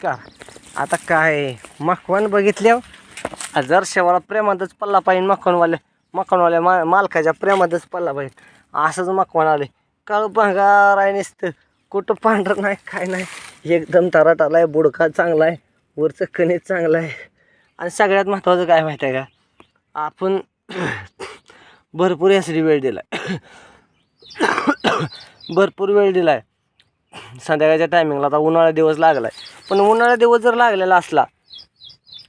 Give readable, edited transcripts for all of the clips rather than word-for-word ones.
नमस्कार. आता काय मखवण बघितल्यावर जर शेवाला प्रेमातच पल्ला पाहिजे, मखवणवाल्या मालकाच्या प्रेमातच पल्ला पाहिजे. असंच मखवण आले, काळं भंगार आहे नुसतं, कुठं पांढरं नाही काय नाही, एकदम तराट आला आहे. बुडका चांगला आहे, वरचं कणीस चांगलं आहे. आणि सगळ्यात महत्त्वाचं काय माहिती आहे का, आपण भरपूर यासाठी वेळ दिला आहे. भरपूर वेळ दिला आहे संध्याकाळच्या टायमिंगला. आता उन्हाळा दिवस लागला आहे, पण उन्हाळा दिवस जर लागलेला असला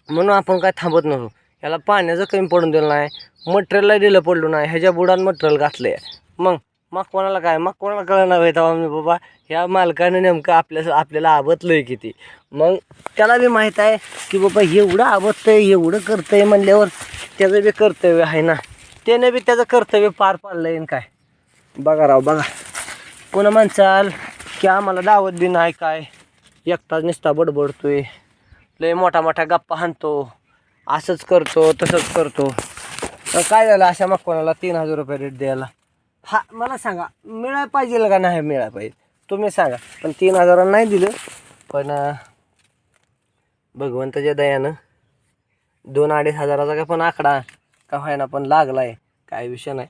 म्हणून आपण काय थांबत नव्हतो. याला पाण्याचं कमी पडून दिलं नाही, मटेरियलला दिलं पडलो नाही, ह्याच्या बुडान मटेरियल घातलं आहे. मग कोणाला काय, मग कोणाला कळणार आहे तेव्हा मी बाबा ह्या मालकानं नेमकं आपल्याला आबतलं आहे किती. मग त्याला बी माहीत आहे की बाबा एवढं आबततं आहे, एवढं करतं आहे म्हणल्यावर त्याचं बी कर्तव्य आहे ना, त्याने बी त्याचं कर्तव्य पार पाडलं आहे. काय बघा राव बघा, कोणा म्हणचाल की आम्हाला दावत बी नाही, काय एकटाच नुसता बडबडतोय, लय मोठा मोठा गप्पा हाणतो, असंच करतो तसंच करतो. काय झालं अशा मग कोणाला 3000 रुपये रेट द्यायला? हा मला सांगा, मिळायला पाहिजे का नाही मिळायला पाहिजे, तुम्ही सांगा. पण 3000 नाही दिलं, पण भगवंताच्या दयानं 2-2.5 हजाराचा का पण आकडा का व्हायना पण लागला आहे. काय विषय नाही,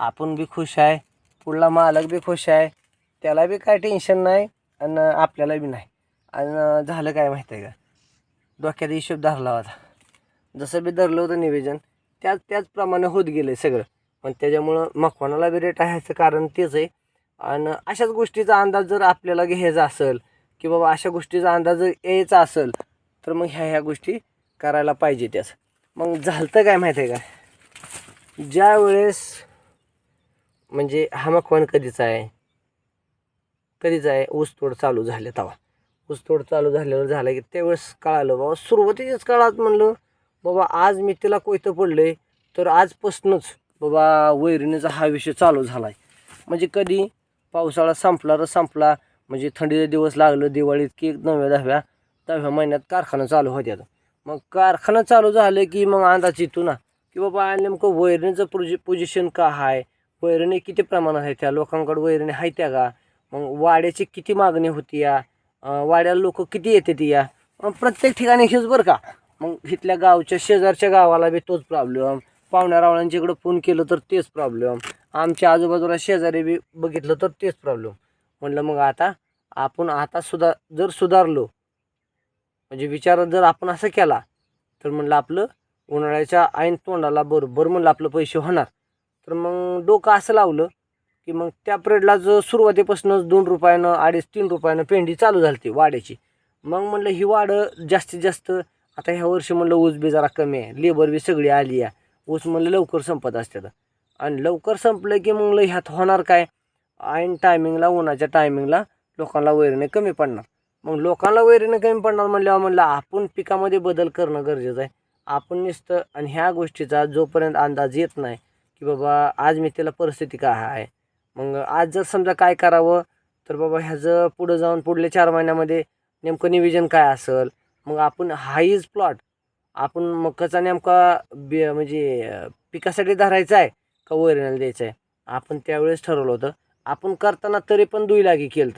आपण बी खुश आहे, पुढला मालक बी खुश आहे, त्याला बी काय टेन्शन नाही आणि आपल्याला बी नाही. आणि झालं काय माहिती आहे का, डोक्यात हिशोब धरला होता, जसं बी धरलं होतं नियोजन त्याचप्रमाणे होत गेलं सगळं. पण त्याच्यामुळं मखवणाला बी रेट आहे कारण तेच आहे. आणि अशाच गोष्टीचा अंदाज जर आपल्याला घ्यायचा असेल की बाबा अशा गोष्टीचा अंदाज जर यायचा असेल तर मग ह्या गोष्टी करायला पाहिजे. त्याच मग झालं काय माहिती आहे का, ज्या वेळेस म्हणजे हा मखवण कधीचा आहे ऊसतोड चालू झाले तेव्हा, ऊसतोड चालू झाल्यावर झालं की त्यावेळेस कळालं बाबा, सुरुवातीच्याच काळात म्हणलं बाबा आज मी तिला कोयतं पडलं तर आजपासूनच बाबा वैरणीचा हा विषय चालू झाला आहे. म्हणजे कधी पावसाळा संपला म्हणजे थंडीचे दिवस लागलं, दिवाळीत की 9व्या-10व्या महिन्यात कारखाना चालू होत्या. मग कारखाना चालू झालं की मग अंदाज येतो ना की बाबा नेमकं वैरणीचं पोझिशन का आहे, वैरणी किती प्रमाणात आहे, त्या लोकांकडे वैरणी आहे त्या का, मग वाड्याची किती मागणी होती या, वाड्याला लोक किती येते ती या, प्रत्येक ठिकाणी हेच बरं का. मग इथल्या गावच्या शेजारच्या गावाला बी तोच प्रॉब्लेम, पाहुण्या रावळ्यांच्या इकडं फोन केलं तर तेच प्रॉब्लेम, आमच्या आजूबाजूला शेजारी बी बघितलं तर तेच प्रॉब्लेम. म्हणलं मग आपण जर सुधारलो म्हणजे विचार जर आपण असं केला तर म्हणलं आपलं उन्हाळ्याच्या ऐन तोंडाला बरोबर म्हणलं आपलं पैसे होणार. तर मग डोकं असं लावलं की मग त्या पिरियडला जो सुरुवातीपासूनच 2 रुपयानं 2.5-3 रुपयानं पेंडी चालू झाली ती वाड्याची. मग म्हणलं ही वाढं जास्तीत जास्त आता ह्या वर्षी म्हणलं ऊस बी जरा कमी आहे, लेबर बी सगळी आली आहे, ऊस म्हणलं लवकर संपत असतात. आणि लवकर संपलं की मग ह्यात होणार काय, ऐन टायमिंगला उन्हाच्या टायमिंगला लोकांना वैरणे कमी पडणार. मग लोकांना वैरणे कमी पडणार म्हणलं आपण पिकामध्ये बदल करणं गरजेचं आहे. आपण नुसतं आणि ह्या गोष्टीचा जोपर्यंत अंदाज येत नाही की बाबा आज मी त्याला परिस्थिती काय आहे, मग आज जर समजा काय करावं तर बाबा ह्याचं पुढं जाऊन पुढल्या 4 महिन्यामध्ये नेमकं नियोजन काय असेल, मग आपण हाईज प्लॉट आपण मकाचा नेमका म्हणजे पिकासाठी धरायचा आहे का वैरणीला द्यायचं आहे, आपण त्यावेळेस ठरवलं होतं. आपण करताना तरी पण दुईलागी केलं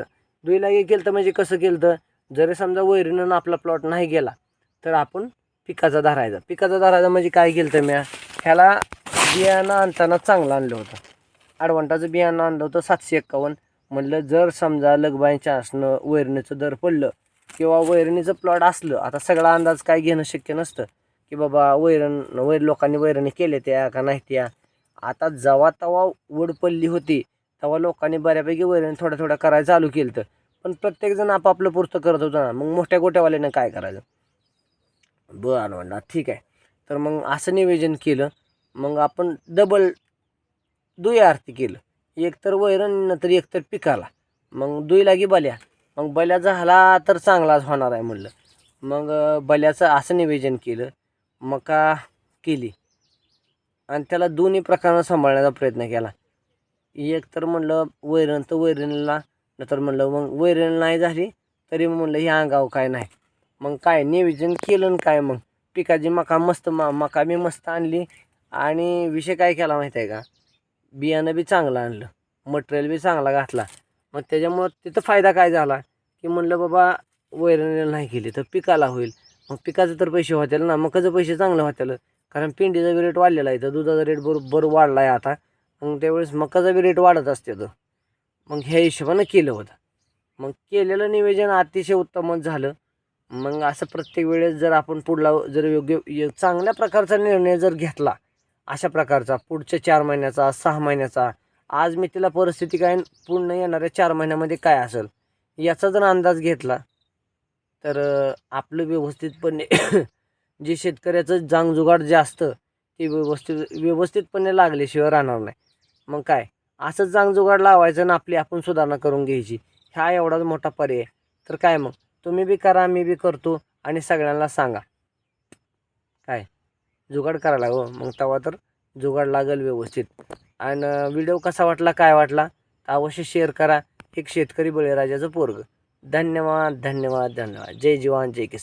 तर म्हणजे कसं केलं, जरी समजा वैरणीनं आपला प्लॉट नाही गेला तर आपण पिकाचा धरायचा म्हणजे काय केलं तर मी ह्याला बियाणं आणताना चांगलं आणलं होतं, ॲडव्हान्टाचं बियाणं आणलं होतं 751. म्हणलं जर समजा लगबाईच्या असणं वैरणीचं दर पडलं किंवा वैरणीचं प्लॉट असलं, आता सगळा अंदाज काय घेणं शक्य नसतं की बाबा लोकांनी वैरणी केल्या त्या का नाही त्या. आता जेव्हा वड पडली होती तेव्हा लोकांनी बऱ्यापैकी वैरणी थोड्या करायला चालू केलं, पण प्रत्येकजण आपापलं पुरतं करत होतं ना. मग मोठ्या गोट्यावाल्यानं काय करायचं, बरं म्हणलं ठीक आहे. तर मग असं नियोजन केलं, मग आपण डबल दुई आरती केलं, एक तर वैरण नंतर एक तर पिकाला. मग दुई लागी बल्या, मग बल्या झाला तर चांगलाच होणार आहे म्हणलं. मग बल्याचं असं नियोजन केलं, मका केली आणि त्याला दोन्ही प्रकारानं सांभाळण्याचा प्रयत्न केला. एक तर म्हणलं वैरण तर वैरणीला, नंतर म्हणलं मग वैरण नाही झाली तरी म्हणलं ह्या अंगावर काय नाही. मग काय नियोजन केलं आणि काय मग पिकाची मका बी मस्त आणली. आणि विषय काय केला माहिती आहे का, बियाणं बी चांगलं आणलं, मटेरियल बी चांगला घातला. मग त्याच्यामुळं तिथं फायदा काय झाला की म्हणलं बाबा वैरण नाही केली तर पिकाला होईल. मग पिकाचे तर पैसे होतील ना, मकाचे पैसे चांगले होतील. कारण पेंडीचा बी रेट वाढलेला आहे, तर दुधाचा रेट बरोबर वाढला आहे आता. मग त्यावेळेस मकाचा बी रेट वाढत असते. तर मग ह्या हिशोबानं केलं होतं. मग केलेलं नियोजन अतिशय उत्तमच झालं. मग असं प्रत्येक वेळेस जर आपण पुढला जर योग्य चांगल्या प्रकारचा निर्णय जर घेतला, अशा प्रकारचा पुढच्या 4 महिन्याचा 6 महिन्याचा, आज मी तिला परिस्थिती काय पूर्ण येणाऱ्या 4 महिन्यामध्ये काय असेल याचा जर अंदाज घेतला, तर आपलं व्यवस्थितपणे जे शेतकऱ्याचं जांगजुगाड जे असतं ते व्यवस्थितपणे लागल्याशिवाय राहणार नाही. मग काय असंच जांगजुगाड लावायचं आणि आपली आपण सुधारणा करून घ्यायची. हा एवढाच मोठा पर्याय. तर काय मग तुम्ही बी करा, मी बी करतो आणि सगळ्यांना सांगा. काय जुगाड करायला हो, मग तेव्हा तर जुगाड लागेल व्यवस्थित. आणि व्हिडिओ कसा वाटला, काय वाटला, तर अवश्य शेअर करा. एक शेतकरी बळीराजाचं पोरगं. धन्यवाद धन्यवाद धन्यवाद. जय जवान जय किसान.